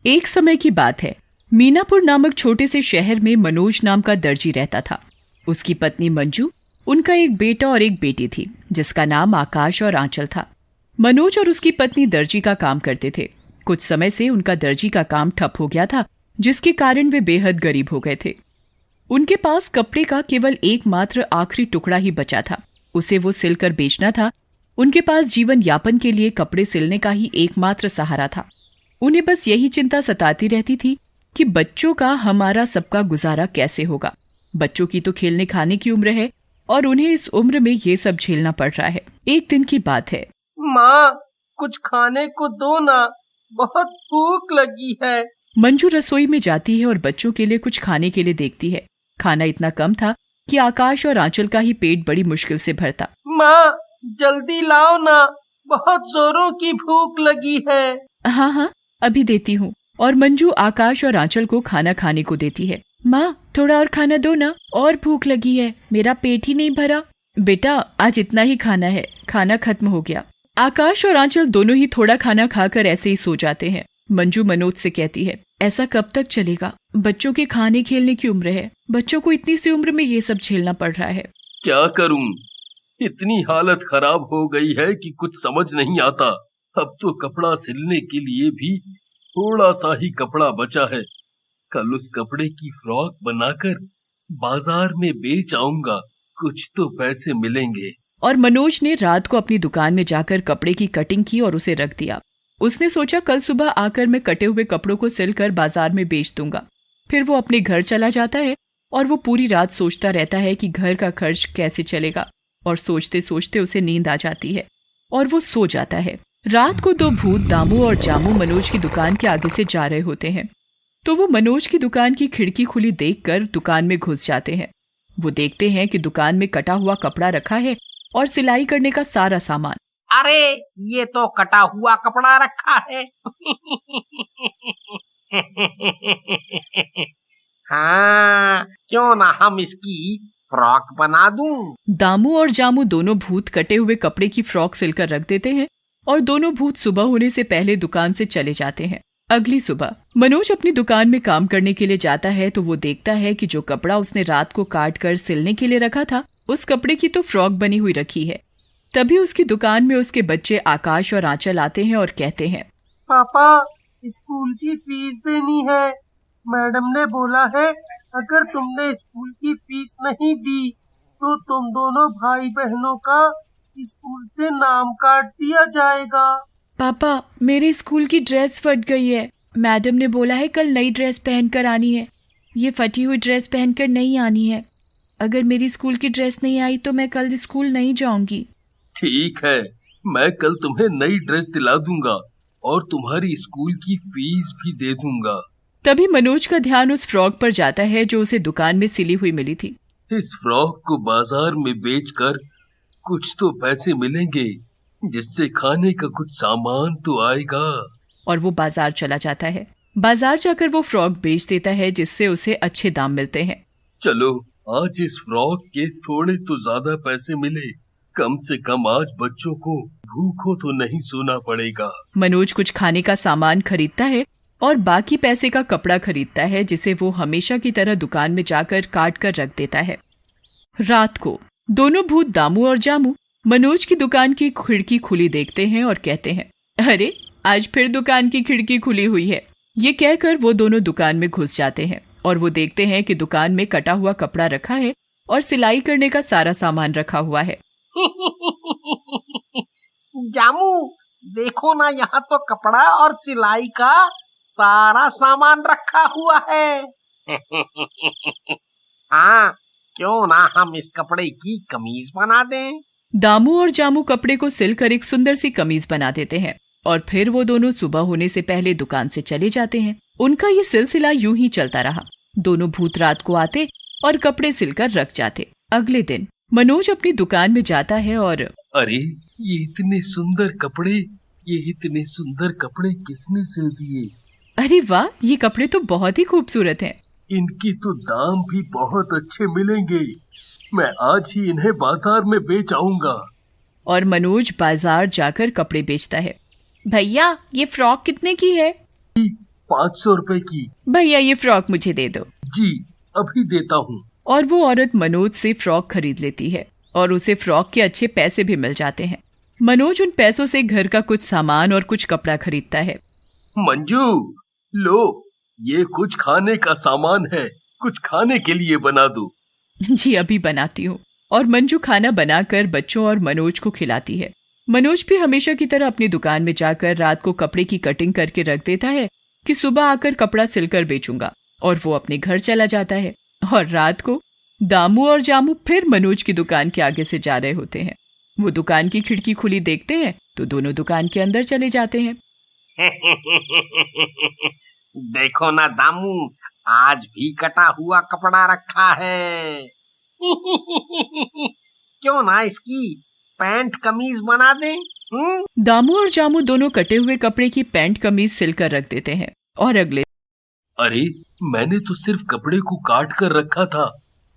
एक समय की बात है। मीनापुर नामक छोटे से शहर में मनोज नाम का दर्जी रहता था। उसकी पत्नी मंजू, उनका एक बेटा और एक बेटी थी जिसका नाम आकाश और आंचल था। मनोज और उसकी पत्नी दर्जी का काम करते थे। कुछ समय से उनका दर्जी का काम ठप हो गया था, जिसके कारण वे बेहद गरीब हो गए थे। उनके पास कपड़े का केवल एकमात्र आखिरी टुकड़ा ही बचा था। उसे वो सिलकर बेचना था। उनके पास जीवन यापन के लिए कपड़े सिलने का ही एकमात्र सहारा था। उन्हें बस यही चिंता सताती रहती थी कि बच्चों का, हमारा सबका गुजारा कैसे होगा। बच्चों की तो खेलने खाने की उम्र है और उन्हें इस उम्र में ये सब झेलना पड़ रहा है। एक दिन की बात है। माँ, कुछ खाने को दो ना, बहुत भूख लगी है। मंजू रसोई में जाती है और बच्चों के लिए कुछ खाने के लिए देखती है। खाना इतना कम था कि आकाश और आंचल का ही पेट बड़ी मुश्किल से भरता। माँ, जल्दी लाओ ना, बहुत जोरों की भूख लगी है। हाँ हाँ, अभी देती हूँ। और मंजू आकाश और आंचल को खाना खाने को देती है। माँ, थोड़ा और खाना दो ना, और भूख लगी है, मेरा पेट ही नहीं भरा। बेटा, आज इतना ही खाना है, खाना खत्म हो गया। आकाश और आंचल दोनों ही थोड़ा खाना खाकर ऐसे ही सो जाते हैं। मंजू मनोज से कहती है, ऐसा कब तक चलेगा? बच्चों के खाने खेलने की उम्र है, बच्चों को इतनी सी उम्र में ये सब झेलना पड़ रहा है। क्या करूं? इतनी हालत खराब हो गई है कि कुछ समझ नहीं आता। अब तो कपड़ा सिलने के लिए भी थोड़ा सा ही कपड़ा बचा है। कल उस कपड़े की फ्रॉक बनाकर बाजार में बेच आऊंगा, कुछ तो पैसे मिलेंगे। और मनोज ने रात को अपनी दुकान में जाकर कपड़े की कटिंग की और उसे रख दिया। उसने सोचा, कल सुबह आकर मैं कटे हुए कपड़ों को सिलकर बाजार में बेच दूंगा। फिर वो अपने घर चला जाता है और वो पूरी रात सोचता रहता है कि घर का खर्च कैसे चलेगा। और सोचते सोचते उसे नींद आ जाती है और वो सो जाता है। रात को दो भूत, दामू और जामू, मनोज की दुकान के आगे से जा रहे होते हैं। तो वो मनोज की दुकान की खिड़की खुली देखकर दुकान में घुस जाते हैं। वो देखते हैं कि दुकान में कटा हुआ कपड़ा रखा है और सिलाई करने का सारा सामान। अरे, ये तो कटा हुआ कपड़ा रखा है। हाँ, क्यों ना हम इसकी फ्रॉक बना दूं। दामू और जामू दोनों भूत कटे हुए कपड़े की फ्रॉक सिलकर रख देते हैं और दोनों भूत सुबह होने से पहले दुकान से चले जाते हैं। अगली सुबह मनोज अपनी दुकान में काम करने के लिए जाता है तो वो देखता है कि जो कपड़ा उसने रात को काट कर सिलने के लिए रखा था, उस कपड़े की तो फ्रॉक बनी हुई रखी है। तभी उसकी दुकान में उसके बच्चे आकाश और आंचल आते हैं और कहते हैं, पापा, स्कूल की फीस देनी है। मैडम ने बोला है अगर तुमने स्कूल की फीस नहीं दी तो तुम दोनों भाई बहनों का स्कूल से नाम काट दिया जाएगा। पापा, मेरे स्कूल की ड्रेस फट गई है। मैडम ने बोला है कल नई ड्रेस पहनकर आनी है। ये फटी हुई ड्रेस पहनकर नहीं आनी है। अगर मेरी स्कूल की ड्रेस नहीं आई तो मैं कल स्कूल नहीं जाऊंगी। ठीक है, मैं कल तुम्हें नई ड्रेस दिला दूंगा और तुम्हारी स्कूल की फीस भी दे दूंगा। तभी मनोज का ध्यान उस फ्रॉक पर जाता है जो उसे दुकान में सिली हुई मिली थी। इस फ्रॉक को बाजार में बेचकर कुछ तो पैसे मिलेंगे, जिससे खाने का कुछ सामान तो आएगा। और वो बाजार चला जाता है। बाजार जाकर वो फ्रॉक बेच देता है जिससे उसे अच्छे दाम मिलते हैं। चलो, आज इस फ्रॉक के थोड़े तो ज्यादा पैसे मिले, कम से कम आज बच्चों को भूखों तो नहीं सोना पड़ेगा। मनोज कुछ खाने का सामान खरीदता है और बाकी पैसे का कपड़ा खरीदता है जिसे वो हमेशा की तरह दुकान में जाकर काट कर रख देता है। रात को दोनों भूत दामू और जामू मनोज की दुकान की खिड़की खुली देखते हैं और कहते हैं, अरे, आज फिर दुकान की खिड़की खुली हुई है। ये कहकर वो दोनों दुकान में घुस जाते हैं और वो देखते हैं कि दुकान में कटा हुआ कपड़ा रखा है और सिलाई करने का सारा सामान रखा हुआ है। जामू, देखो ना, यहाँ तो कपड़ा और सिलाई का सारा सामान रखा हुआ है। हाँ, क्यों ना हम इस कपड़े की कमीज बना दें। दामू और जामू कपड़े को सिलकर एक सुंदर सी कमीज बना देते हैं और फिर वो दोनों सुबह होने से पहले दुकान से चले जाते हैं। उनका ये सिलसिला यूं ही चलता रहा। दोनों भूत रात को आते और कपड़े सिलकर रख जाते। अगले दिन मनोज अपनी दुकान में जाता है और अरे, ये इतने सुंदर कपड़े, ये इतने सुंदर कपड़े किसने सिल दिए? अरे वाह, ये कपड़े तो बहुत ही खूबसूरत हैं। इनकी तो दाम भी बहुत अच्छे मिलेंगे। मैं आज ही इन्हें बाजार में बेच आऊंगा। और मनोज बाजार जाकर कपड़े बेचता है। भैया, ये फ्रॉक कितने की है? 500 रुपए की। भैया ये फ्रॉक मुझे दे दो। जी अभी देता हूँ। और वो औरत मनोज से फ्रॉक खरीद लेती है और उसे फ्रॉक के अच्छे पैसे भी मिल जाते हैं। मनोज उन पैसों से घर का कुछ सामान और कुछ कपड़ा खरीदता है। मंजू लो, ये कुछ खाने का सामान है, कुछ खाने के लिए बना दो। जी अभी बनाती हूँ। और मंजू खाना बनाकर बच्चों और मनोज को खिलाती है। मनोज भी हमेशा की तरह अपनी दुकान में जाकर रात को कपड़े की कटिंग करके रख देता है कि सुबह आकर कपड़ा सिलकर बेचूंगा, और वो अपने घर चला जाता है। और रात को दामू और जामू फिर मनोज की दुकान के आगे से जा रहे होते हैं। वो दुकान की खिड़की खुली देखते हैं तो दोनों दुकान के अंदर चले जाते हैं। देखो ना दामू, आज भी कटा हुआ कपड़ा रखा है। क्यों ना इसकी पैंट कमीज बना दें? दामू और जामू दोनों कटे हुए कपड़े की पैंट कमीज सिलकर रख देते हैं। और अगले अरे मैंने तो सिर्फ कपड़े को काट कर रखा था,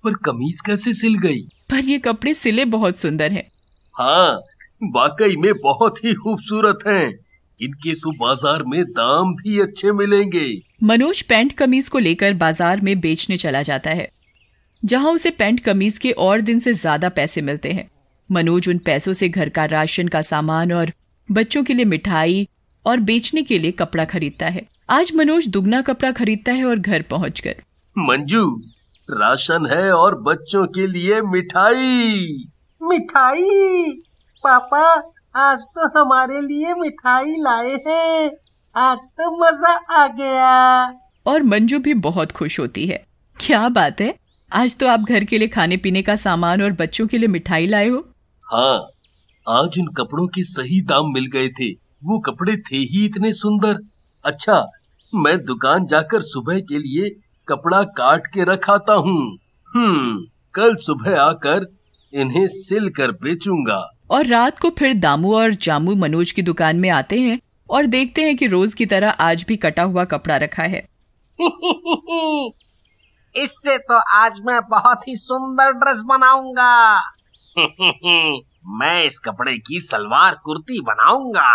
पर कमीज कैसे सिल गई? पर ये कपड़े सिले बहुत सुंदर हैं। हाँ वाकई में बहुत ही खूबसूरत हैं। इनके तो बाजार में दाम भी अच्छे मिलेंगे। मनोज पैंट कमीज को लेकर बाजार में बेचने चला जाता है, जहां उसे पैंट कमीज के और दिन से ज्यादा पैसे मिलते हैं। मनोज उन पैसों से घर का राशन का सामान और बच्चों के लिए मिठाई और बेचने के लिए कपड़ा खरीदता है। आज मनोज दुगना कपड़ा खरीदता है और घर पहुंचकर मंजू राशन है और बच्चों के लिए मिठाई। मिठाई? पापा आज तो हमारे लिए मिठाई लाए हैं, आज तो मजा आ गया। और मंजू भी बहुत खुश होती है। क्या बात है, आज तो आप घर के लिए खाने पीने का सामान और बच्चों के लिए मिठाई लाए हो। हाँ आज उन कपड़ों के सही दाम मिल गए थे, वो कपड़े थे ही इतने सुंदर। अच्छा मैं दुकान जाकर सुबह के लिए कपड़ा काट के रखाता हूँ। कल सुबह आकर इन्हें सिल कर बेचूंगा। और रात को फिर दामू और जामू मनोज की दुकान में आते हैं और देखते हैं कि रोज की तरह आज भी कटा हुआ कपड़ा रखा है। इससे तो आज मैं बहुत ही सुंदर ड्रेस बनाऊंगा। मैं इस कपड़े की सलवार कुर्ती बनाऊंगा।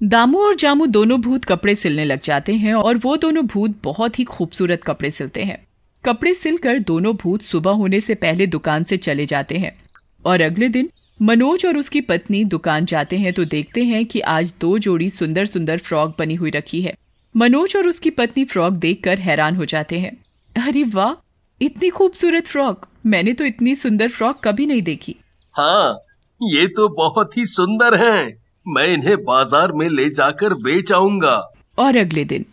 दामू और जामू दोनों भूत कपड़े सिलने लग जाते हैं और वो दोनों भूत बहुत ही खूबसूरत कपड़े सिलते हैं। कपड़े सिलकर दोनों भूत सुबह होने से पहले दुकान से चले जाते हैं। और अगले दिन मनोज और उसकी पत्नी दुकान जाते हैं तो देखते हैं कि आज 2 जोड़ी सुंदर सुंदर फ्रॉक बनी हुई रखी है। मनोज और उसकी पत्नी फ्रॉक देखकर हैरान हो जाते हैं। अरे वाह, इतनी खूबसूरत फ्रॉक, मैंने तो इतनी सुंदर फ्रॉक कभी नहीं देखी। हाँ ये तो बहुत ही सुंदर हैं, मैं इन्हें बाजार में ले जाकर बेच आऊंगा। और अगले दिन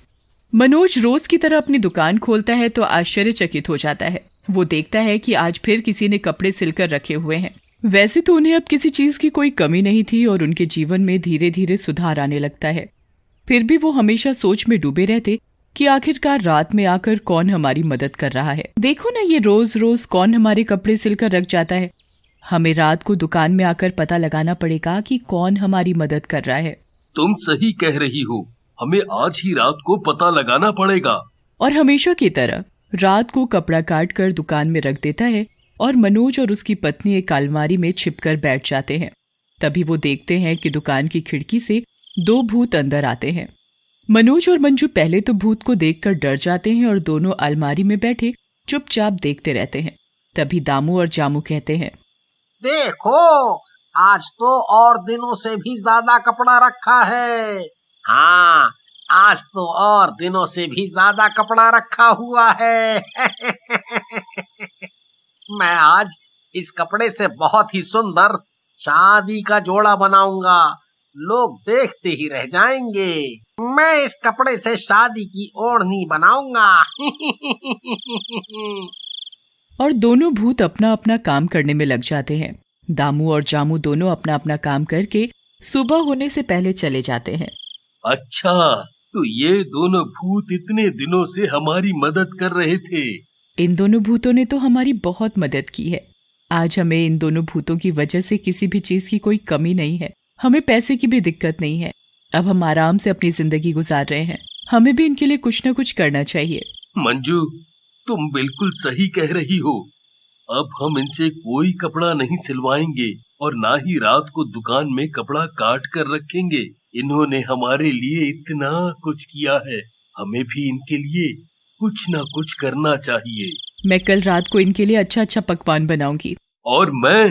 मनोज रोज की तरह अपनी दुकान खोलता है तो आश्चर्यचकित हो जाता है। वो देखता है कि आज फिर किसी ने कपड़े सिलकर रखे हुए हैं। वैसे तो उन्हें अब किसी चीज की कोई कमी नहीं थी और उनके जीवन में धीरे धीरे सुधार आने लगता है। फिर भी वो हमेशा सोच में डूबे रहते कि आखिरकार रात में आकर कौन हमारी मदद कर रहा है। देखो ना, ये रोज रोज कौन हमारे कपड़े सिलकर रख जाता है। हमें रात को दुकान में आकर पता लगाना पड़ेगा कि कौन हमारी मदद कर रहा है। तुम सही कह रही हो, हमें आज ही रात को पता लगाना पड़ेगा। और हमेशा की तरह रात को कपड़ा काट कर दुकान में रख देता है और मनोज और उसकी पत्नी एक अलमारी में छिपकर बैठ जाते हैं। तभी वो देखते हैं कि दुकान की खिड़की से 2 भूत अंदर आते हैं। मनोज और मंजू पहले तो भूत को देखकर डर जाते हैं और दोनों अलमारी में बैठे चुपचाप देखते रहते हैं। तभी दामू और जामू कहते हैं, देखो आज तो और दिनों से भी ज्यादा कपड़ा रखा है। हाँ आज तो और दिनों से भी ज्यादा कपड़ा रखा हुआ है। मैं आज इस कपड़े से बहुत ही सुंदर शादी का जोड़ा बनाऊंगा, लोग देखते ही रह जाएंगे। मैं इस कपड़े से शादी की ओढ़नी बनाऊंगा। और दोनों भूत अपना अपना काम करने में लग जाते हैं। दामू और जामू दोनों अपना अपना काम करके सुबह होने से पहले चले जाते हैं। अच्छा तो ये दोनों भूत इतने दिनों से हमारी मदद कर रहे थे। इन दोनों भूतों ने तो हमारी बहुत मदद की है। आज हमें इन दोनों भूतों की वजह से किसी भी चीज की कोई कमी नहीं है। हमें पैसे की भी दिक्कत नहीं है। अब हम आराम से अपनी जिंदगी गुजार रहे हैं। हमें भी इनके लिए कुछ न कुछ करना चाहिए। मंजू तुम बिल्कुल सही कह रही हो। अब हम इनसे कोई कपड़ा नहीं सिलवाएंगे और ना ही रात को दुकान में कपड़ा काट कर रखेंगे। इन्होंने हमारे लिए इतना कुछ किया है, हमें भी इनके लिए कुछ ना कुछ करना चाहिए। मैं कल रात को इनके लिए अच्छा अच्छा पकवान बनाऊंगी। और मैं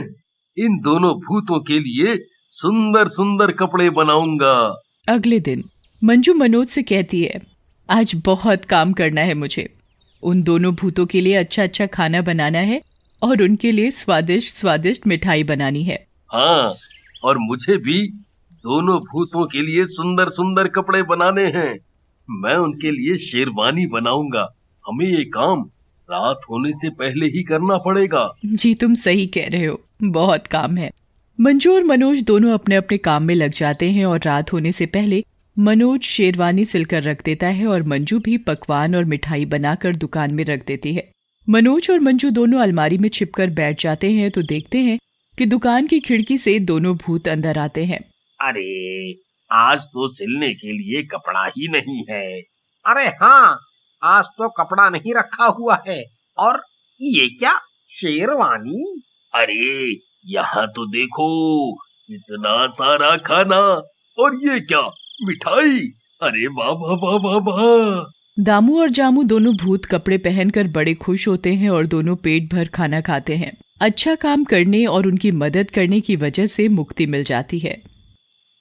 इन दोनों भूतों के लिए सुंदर सुंदर कपड़े बनाऊंगा। अगले दिन मंजू मनोज से कहती है, आज बहुत काम करना है मुझे। उन दोनों भूतों के लिए अच्छा अच्छा खाना बनाना है और उनके लिए स्वादिष्ट स्वादिष्ट मिठाई बनानी है। हाँ, और मुझे भी दोनों भूतों के लिए सुंदर सुंदर कपड़े बनाने हैं। मैं उनके लिए शेरवानी बनाऊंगा। हमें ये काम रात होने से पहले ही करना पड़ेगा। जी तुम सही कह रहे हो, बहुत काम है। मंजू और मनोज दोनों अपने अपने काम में लग जाते हैं और रात होने से पहले मनोज शेरवानी सिलकर रख देता है और मंजू भी पकवान और मिठाई बनाकर दुकान में रख देती है। मनोज और मंजू दोनों अलमारी में छिपकर बैठ जाते हैं तो देखते हैं कि दुकान की खिड़की से दोनों भूत अंदर आते हैं। अरे, आज तो सिलने के लिए कपड़ा ही नहीं है। अरे हाँ, आज तो कपड़ा नहीं रखा हुआ है। और ये क्या, शेरवानी? अरे, यहाँ तो देखो, इतना सारा खाना। और ये क्या, मिठाई। अरे वाह वाह वाह वाह वाह। दामू और जामू दोनों भूत कपड़े पहनकर बड़े खुश होते हैं और दोनों पेट भर खाना खाते हैं। अच्छा काम करने और उनकी मदद करने की वजह से मुक्ति मिल जाती है।